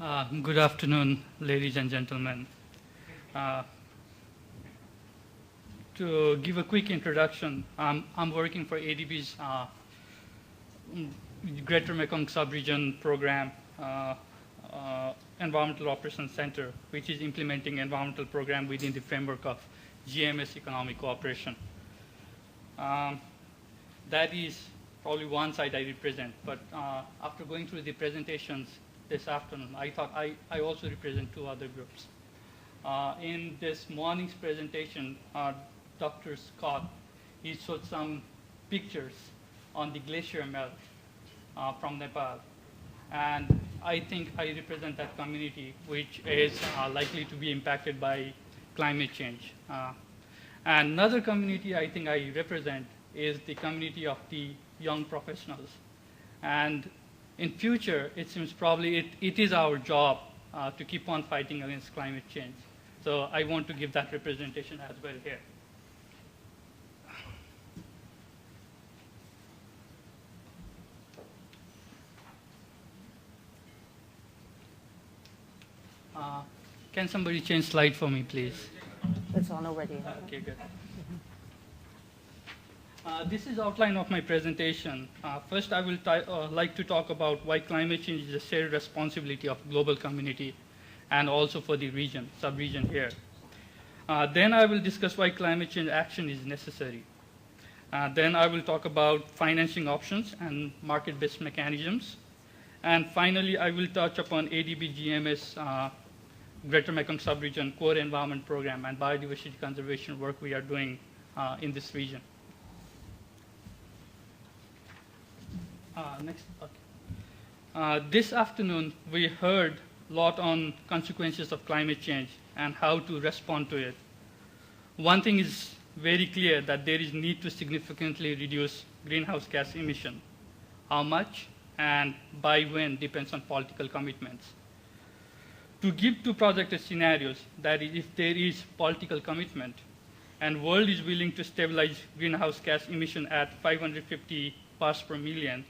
Good afternoon, ladies and gentlemen. Uh, to give a quick introduction, I'm working for ADB's Greater Mekong Subregion Program Environmental Operations Center, which is implementing environmental program within the framework of GMS economic cooperation. That is probably one side I represent, but after going through the presentations this afternoon, I thought I also represent two other groups. In this morning's presentation, Dr. Scott, he showed some pictures on the glacier melt from Nepal. And I think I represent that community, which is likely to be impacted by climate change. And another community I think I represent is the community of the young professionals. And in future, it seems probably it is our job to keep on fighting against climate change. So I want to give that representation as well here. Can somebody change slide for me, please? It's on already. Okay, good. This is outline of my presentation. First, I will like to talk about why climate change is a shared responsibility of global community and also for the region, sub-region here. Then I will discuss why climate change action is necessary. Then I will talk about financing options and market-based mechanisms. And finally, I will touch upon ADB GMS Greater Mekong Subregion Core Environment Program and biodiversity conservation work we are doing in this region. Next. Okay. This afternoon, we heard a lot on consequences of climate change and how to respond to it. One thing is very clear, that there is need to significantly reduce greenhouse gas emission. How much and by when depends on political commitments. To give two projected scenarios, that is, if there is political commitment and world is willing to stabilize greenhouse gas emission at 550 parts per million,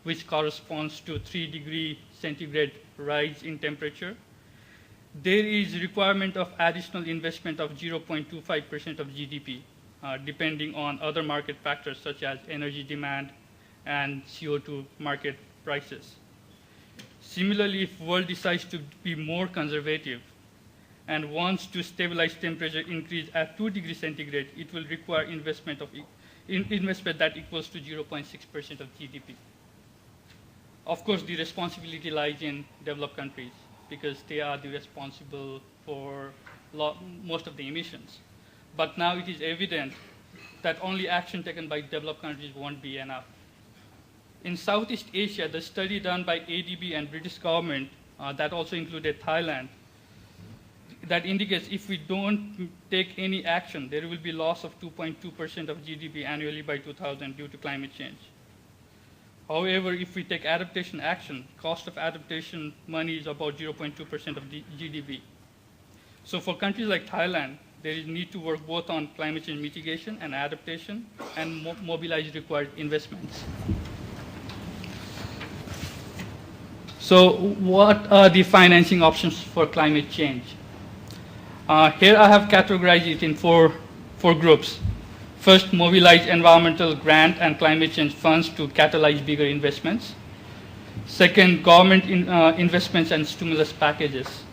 which corresponds to 3 °C rise in temperature, there is requirement of additional investment of 0.25% of GDP, depending on other market factors such as energy demand and CO2 market prices. Similarly, if world decides to be more conservative and wants to stabilize temperature increase at 2 °C, it will require investment that equals to 0.6% of GDP. Of course, the responsibility lies in developed countries because they are the responsible for most of the emissions. But now it is evident that only action taken by developed countries won't be enough. In Southeast Asia, the study done by ADB and British government that also included Thailand, that indicates if we don't take any action, there will be loss of 2.2% of GDP annually by 2000 due to climate change. However, if we take adaptation action, cost of adaptation money is about 0.2% of the GDP. So for countries like Thailand, there is need to work both on climate change mitigation and adaptation and mobilize required investments. So what are the financing options for climate change? Here I have categorized it in four groups. First, mobilize environmental grant and climate change funds to catalyze bigger investments. Second, government investments and stimulus packages.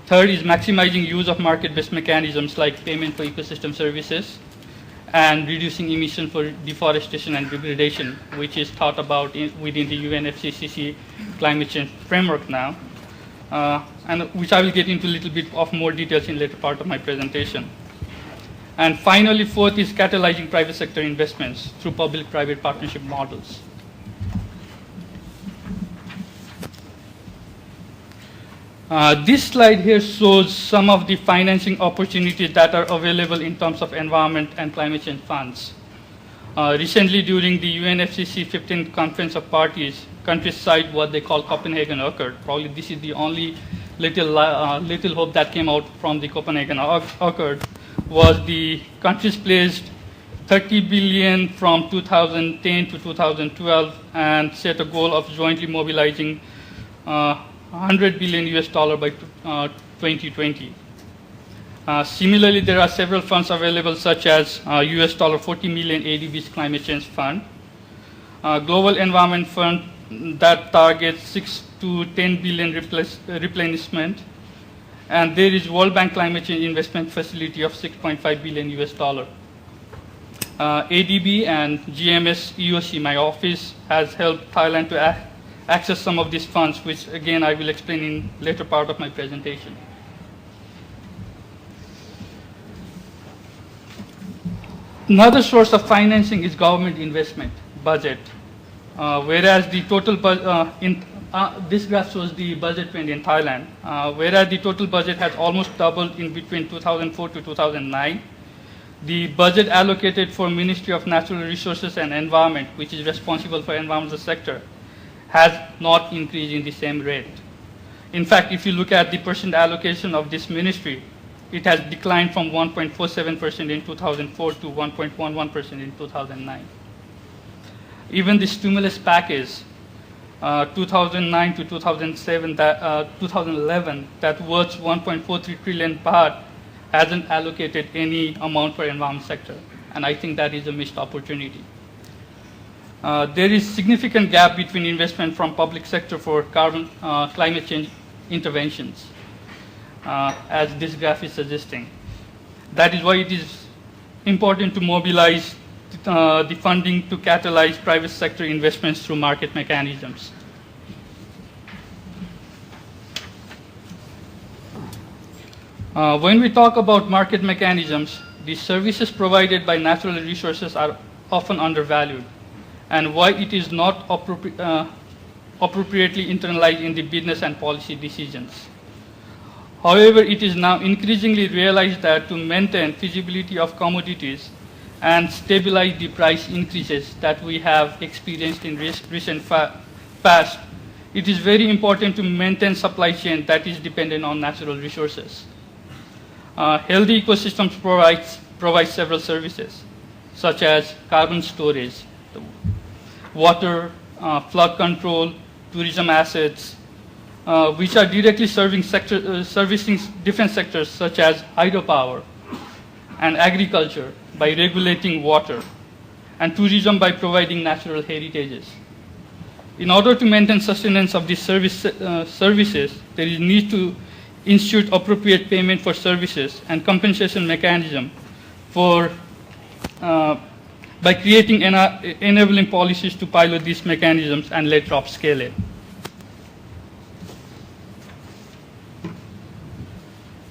Third is maximizing use of market-based mechanisms like payment for ecosystem services and reducing emission for deforestation and degradation, which is thought about within the UNFCCC climate change framework now, and which I will get into a little bit of more details in later part of my presentation. And finally, fourth is catalyzing private sector investments through public-private partnership models. This slide here shows some of the financing opportunities that are available in terms of environment and climate change funds. Recently, during the UNFCCC 15th Conference of Parties, countries cite what they call Copenhagen Accord. Probably this is the only little hope that came out from the Copenhagen Accord, was the countries pledged 30 billion from 2010 to 2012 and set a goal of jointly mobilizing 100 billion US dollar by 2020. Similarly, there are several funds available, such as US dollar 40 million ADB's Climate Change Fund, Global Environment Fund that targets 6 to 10 billion replenishment, and there is World Bank Climate Change Investment Facility of 6.5 billion US dollar. ADB and GMS EOC, my office, has helped Thailand to access some of these funds, which again I will explain in later part of my presentation. Another source of financing is government investment budget, whereas the total this graph shows the budget trend in Thailand, whereas the total budget has almost doubled in between 2004 to 2009. The budget allocated for Ministry of Natural Resources and Environment, which is responsible for environmental sector, has not increased in the same rate. In fact, if you look at the percent allocation of this ministry, it has declined from 1.47% in 2004 to 1.11% in 2009. Even the stimulus package, 2009 to 2011, that worth 1.43 trillion baht, hasn't allocated any amount for environment sector, and I think that is a missed opportunity. There is significant gap between investment from public sector for climate change interventions, as this graph is suggesting. That is why it is important to mobilize the funding to catalyze private sector investments through market mechanisms. When we talk about market mechanisms, the services provided by natural resources are often undervalued, and why it is not appropriately internalized in the business and policy decisions. However, it is now increasingly realized that to maintain feasibility of commodities and stabilize the price increases that we have experienced in recent past, it is very important to maintain supply chain that is dependent on natural resources. Healthy ecosystems provide several services, such as carbon storage, water, flood control, tourism assets, which are directly servicing different sectors, such as hydropower and agriculture by regulating water, and tourism by providing natural heritages. In order to maintain sustenance of these services, there is need to institute appropriate payment for services and compensation mechanism for by creating enabling policies to pilot these mechanisms and later upscale it.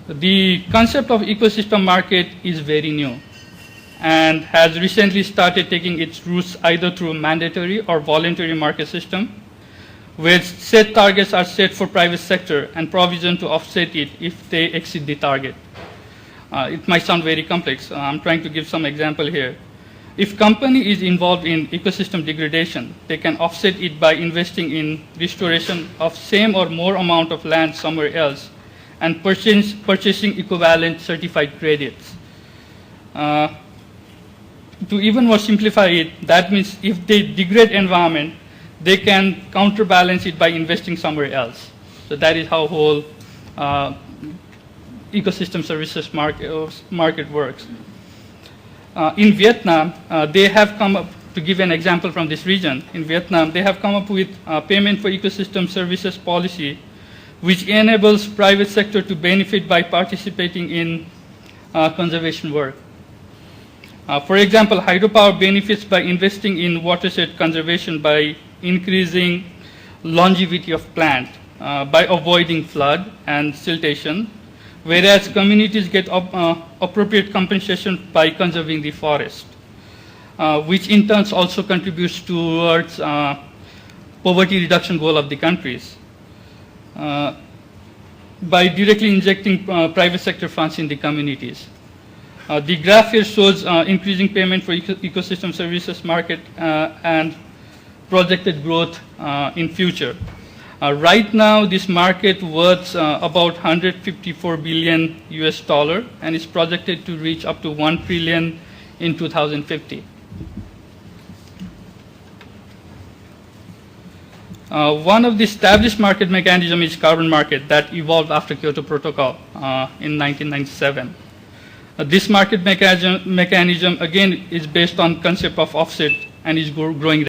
The concept of ecosystem market is very new and has recently started taking its roots either through mandatory or voluntary market system, where set targets are set for private sector and provision to offset it if they exceed the target. It might sound very complex. I'm trying to give some example here. If company is involved in ecosystem degradation, they can offset it by investing in restoration of same or more amount of land somewhere else and purchasing equivalent certified credits. To even more simplify it, that means if they degrade environment, they can counterbalance it by investing somewhere else. So that is how whole ecosystem services market works. In Vietnam, they have come up, to give an example from this region, in Vietnam, they have come up with payment for ecosystem services policy, which enables private sector to benefit by participating in conservation work. For example, hydropower benefits by investing in watershed conservation by increasing longevity of plant, by avoiding flood and siltation, whereas communities get appropriate compensation by conserving the forest, which in turn also contributes towards poverty reduction goal of the countries, by directly injecting private sector funds in the communities. The graph here shows increasing payment for ecosystem services market and projected growth in future. Right now, this market worth about 154 billion US dollar and is projected to reach up to 1 trillion in 2050. One of the established market mechanism is carbon market that evolved after Kyoto Protocol in 1997. This market mechanism again is based on concept of offset and is growing